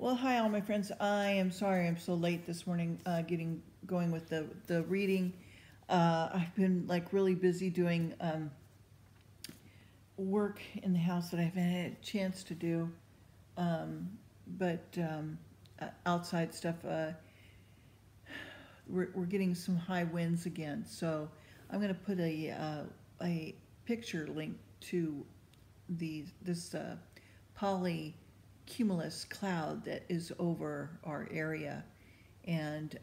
Well, hi, all my friends. I am sorry I'm so late this morning getting going with the reading. I've been like really busy doing work in the house that I haven't had a chance to do, but outside stuff. We're getting some high winds again, so I'm going to put a picture link to this polycumulus cloud that is over our area. And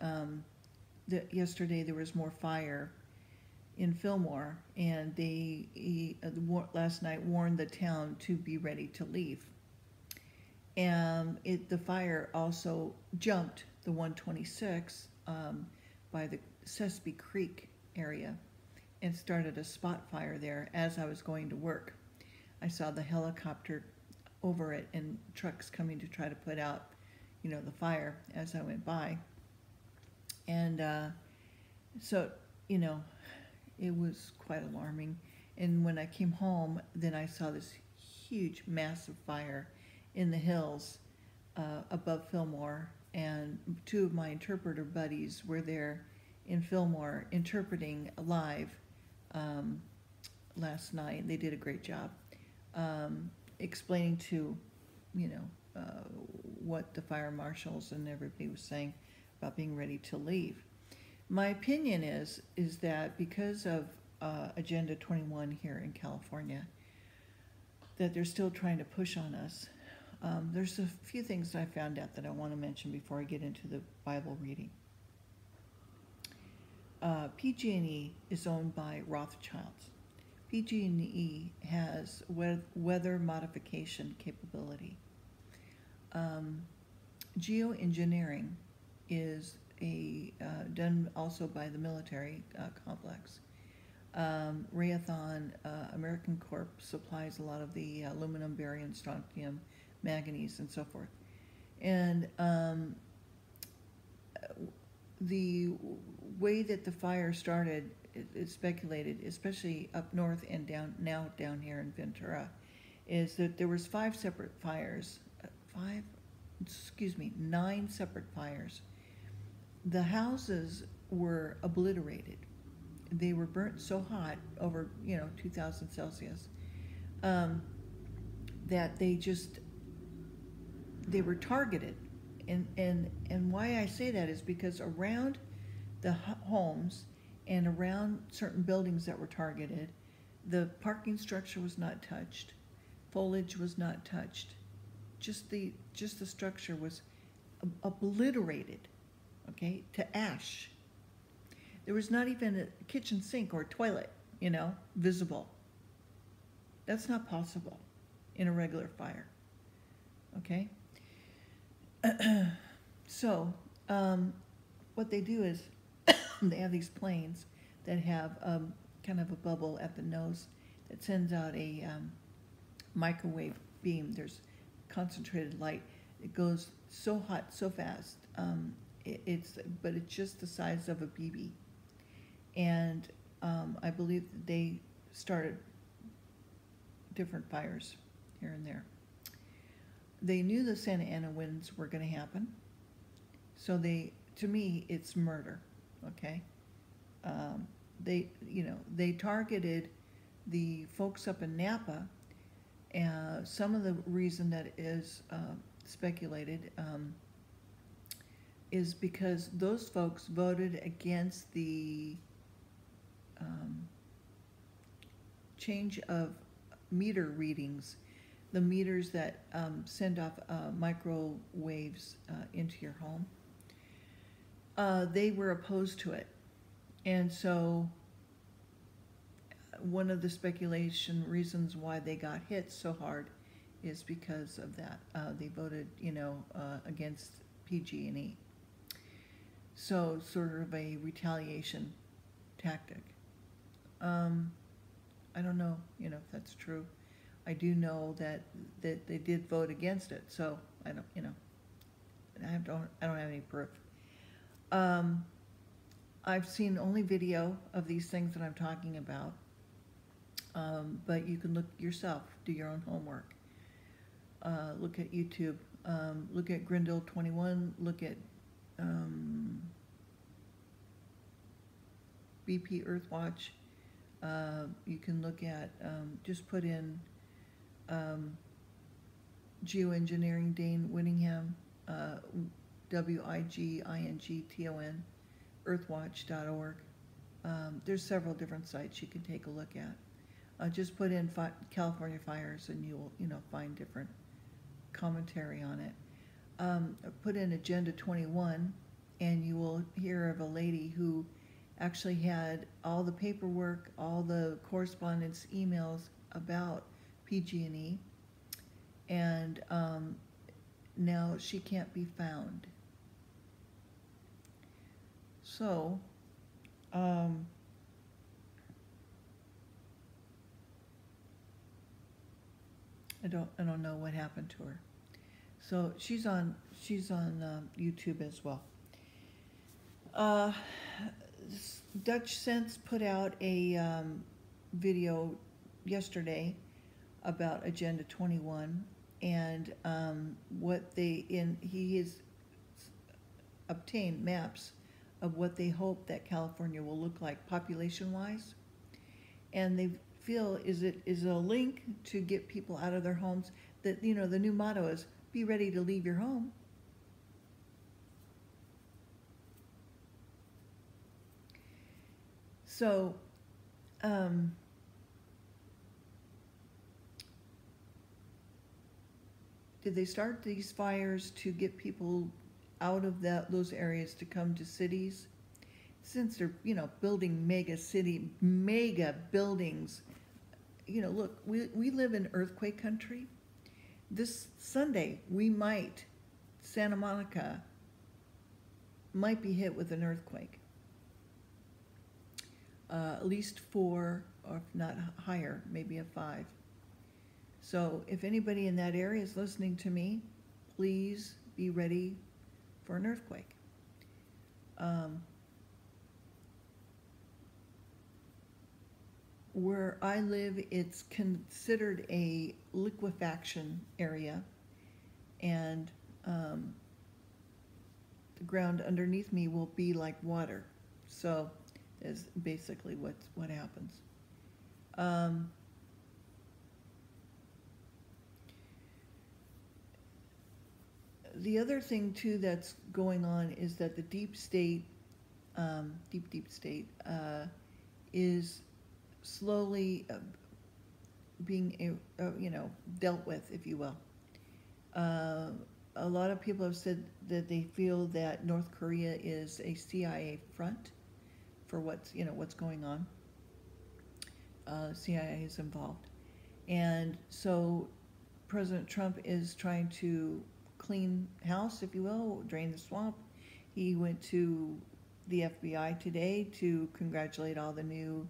yesterday there was more fire in Fillmore, and last night warned the town to be ready to leave. And the fire also jumped the 126 by the Sespe Creek area and started a spot fire there as I was going to work. I saw the helicopter over it and trucks coming to try to put out, the fire as I went by. And so, it was quite alarming. And when I came home, then I saw this huge, massive fire in the hills above Fillmore. And two of my interpreter buddies were there in Fillmore interpreting live last night. They did a great job explaining to, what the fire marshals and everybody was saying about being ready to leave. My opinion is that because of Agenda 21 here in California, that they're still trying to push on us. There's a few things I found out that I want to mention before I get into the Bible reading. PG&E is owned by Rothschilds. PG&E has weather modification capability. Geoengineering is done also by the military complex. Raytheon American Corp supplies a lot of the aluminum, barium, strontium, manganese, and so forth. And the way that the fire started, it's speculated, especially up north and down here in Ventura, is that there was 9 separate fires. The houses were obliterated. They were burnt so hot, over 2,000 Celsius, that they were targeted. And why I say that is because around the homes and around certain buildings that were targeted, the parking structure was not touched, foliage was not touched. Just the structure was obliterated, okay, to ash. There was not even a kitchen sink or toilet, visible. That's not possible in a regular fire, okay? So, what they do is they have these planes that have kind of a bubble at the nose that sends out a microwave beam. There's concentrated light. It goes so hot, so fast. But it's just the size of a BB. And I believe that they started different fires here and there. They knew the Santa Ana winds were going to happen. So to me, it's murder, okay? They targeted the folks up in Napa. Some of the reason that is speculated is because those folks voted against the change of meter readings, the meters that send off microwaves into your home. They were opposed to it. And so one of the speculation reasons why they got hit so hard is because of that. They voted, against PG&E. So sort of a retaliation tactic. I don't know, if that's true. I do know that they did vote against it, so I don't, I don't have any proof. I've seen only video of these things that I'm talking about, but you can look yourself, do your own homework. Look at YouTube. Look at Grindel 21, look at BP Earthwatch. You can look at, just put in Geoengineering Dane Winningham, WIGINGTON, earthwatch.org. There's several different sites you can take a look at. Just put in California fires and you'll find different commentary on it. Put in Agenda 21 and you will hear of a lady who actually had all the paperwork, all the correspondence, emails about PG&E, and now she can't be found. So I don't know what happened to her. So she's on YouTube as well. Dutch Sense put out a video yesterday about Agenda 21 and he has obtained maps of what they hope that California will look like population-wise, and they feel is a link to get people out of their homes. That the new motto is be ready to leave your home. So did they start these fires to get people out of those areas to come to cities? Since they're building mega buildings. Look, we live in earthquake country. This Sunday Santa Monica might be hit with an earthquake. At least 4, or if not higher, maybe a 5. So if anybody in that area is listening to me, please be ready for an earthquake. Where I live, it's considered a liquefaction area, and the ground underneath me will be like water. So is basically what happens. The other thing too that's going on is that the deep state, deep state, is slowly being dealt with, if you will. A lot of people have said that they feel that North Korea is a CIA front for what's going on. CIA is involved, and so President Trump is trying to clean house, if you will, drain the swamp. He went to the FBI today to congratulate all the new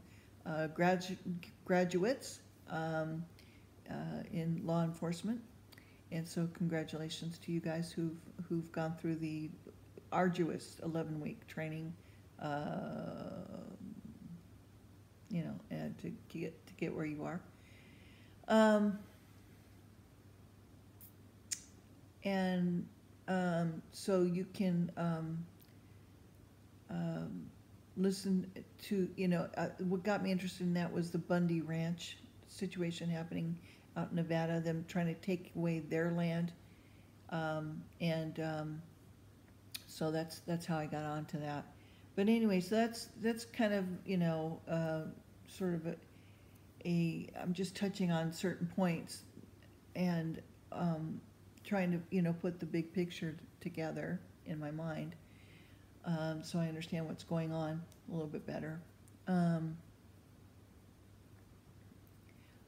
graduates in law enforcement, and so congratulations to you guys who've gone through the arduous 11-week training. And to get where you are. So you can listen to, what got me interested in that was the Bundy Ranch situation happening out in Nevada, them trying to take away their land. So that's how I got onto that. But anyway, so that's kind of, sort of I'm just touching on certain points and trying to, put the big picture together in my mind, so I understand what's going on a little bit better. I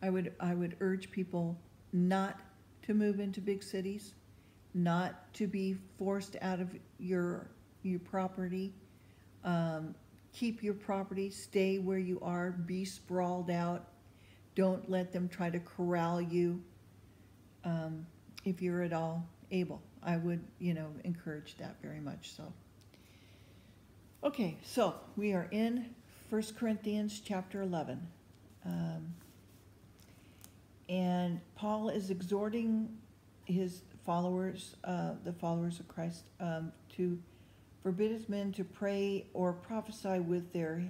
would urge people not to move into big cities, not to be forced out of your property. Keep your property, stay where you are, be sprawled out. Don't let them try to corral you, if you're at all able. I would, encourage that very much so. Okay, so we are in 1 Corinthians chapter 11. And Paul is exhorting his the followers of Christ, to forbid his men to pray or prophesy with their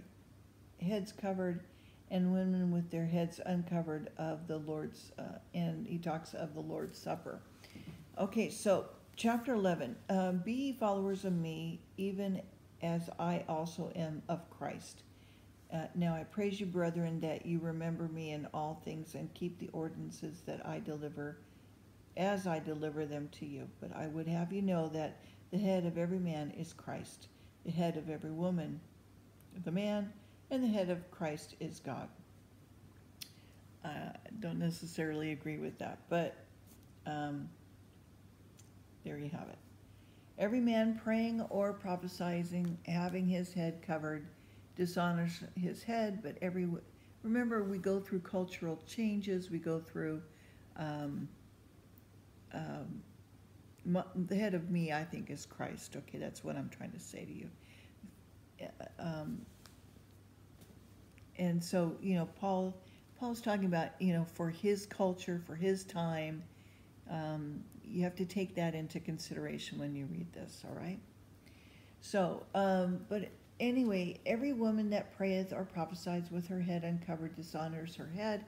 heads covered, and women with their heads uncovered of the Lord's, and he talks of the Lord's Supper. Okay, so chapter 11, be ye followers of me, even as I also am of Christ. Now I praise you, brethren, that you remember me in all things and keep the ordinances that I deliver, as I deliver them to you. But I would have you know that the head of every man is Christ, the head of every woman the man, and the head of Christ is God. I don't necessarily agree with that, but there you have it. Every man praying or prophesying, having his head covered, dishonors his head, but remember, we go through cultural changes, we go through, the head of me, I think, is Christ. Okay, that's what I'm trying to say to you. And so, Paul's talking about, for his culture, for his time, you have to take that into consideration when you read this, all right? So, but anyway, every woman that prayeth or prophesies with her head uncovered dishonors her head,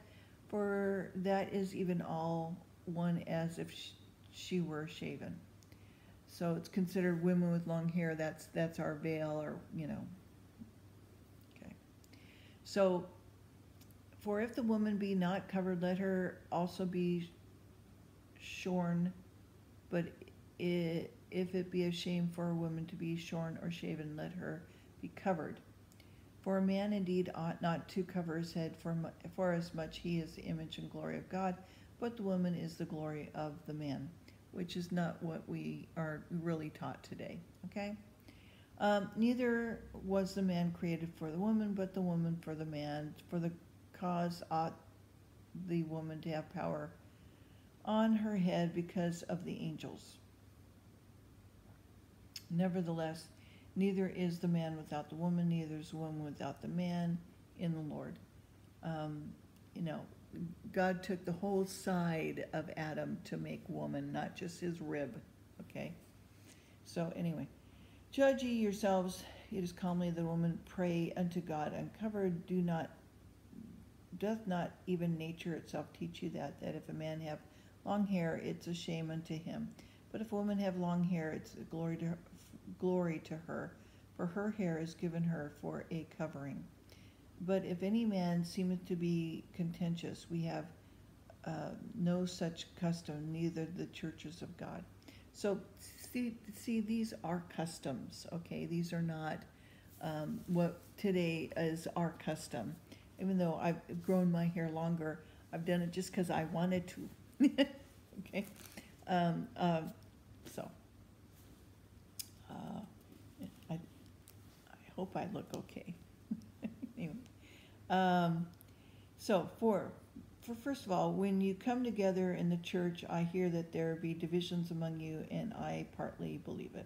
for that is even all one as if she were shaven. So it's considered women with long hair, that's our veil, or, Okay. So, for if the woman be not covered, let her also be shorn, but if it be a shame for a woman to be shorn or shaven, let her be covered. For a man indeed ought not to cover his head, for as much he is the image and glory of God, but the woman is the glory of the man, which is not what we are really taught today, okay? Neither was the man created for the woman, but the woman for the man. For the cause ought the woman to have power on her head because of the angels. Nevertheless, neither is the man without the woman, neither is the woman without the man in the Lord. God took the whole side of Adam to make woman, not just his rib, okay? So anyway, judge ye yourselves, it is commonly the woman pray unto God uncovered. Doth not even nature itself teach you that if a man have long hair, it's a shame unto him. But if a woman have long hair, it's a glory to her, for her hair is given her for a covering. But if any man seemeth to be contentious, we have no such custom, neither the churches of God. So see, these are customs, okay? These are not what today is our custom. Even though I've grown my hair longer, I've done it just because I wanted to. Okay, I hope I look okay. Anyway, so for first of all, when you come together in the church, I hear that there be divisions among you, and I partly believe it.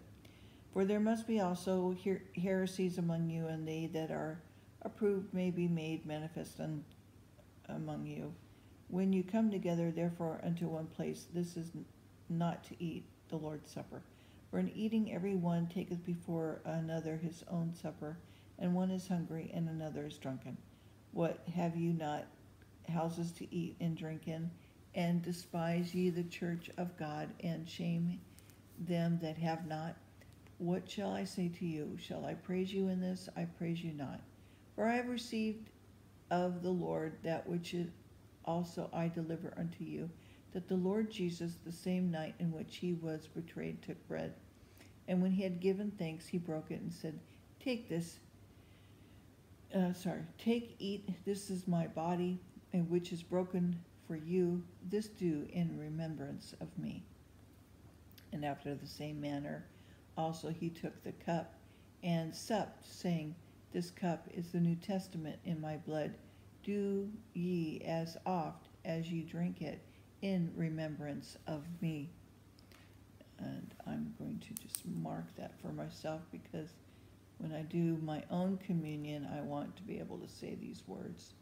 For there must be also heresies among you, and they that are approved may be made manifest among you. When you come together, therefore, unto one place, this is not to eat the Lord's Supper. For in eating every one taketh before another his own supper, and one is hungry, and another is drunken. What, have you not houses to eat and drink in? And despise ye the church of God, and shame them that have not? What shall I say to you? Shall I praise you in this? I praise you not. For I have received of the Lord that which also I deliver unto you, that the Lord Jesus, the same night in which he was betrayed, took bread. And when he had given thanks, he broke it and said, take, eat, this is my body, and which is broken for you. This do in remembrance of me. And after the same manner also he took the cup and supped, saying, this cup is the New Testament in my blood. Do ye as oft as ye drink it in remembrance of me. And I'm going to just mark that for myself, because when I do my own communion, I want to be able to say these words.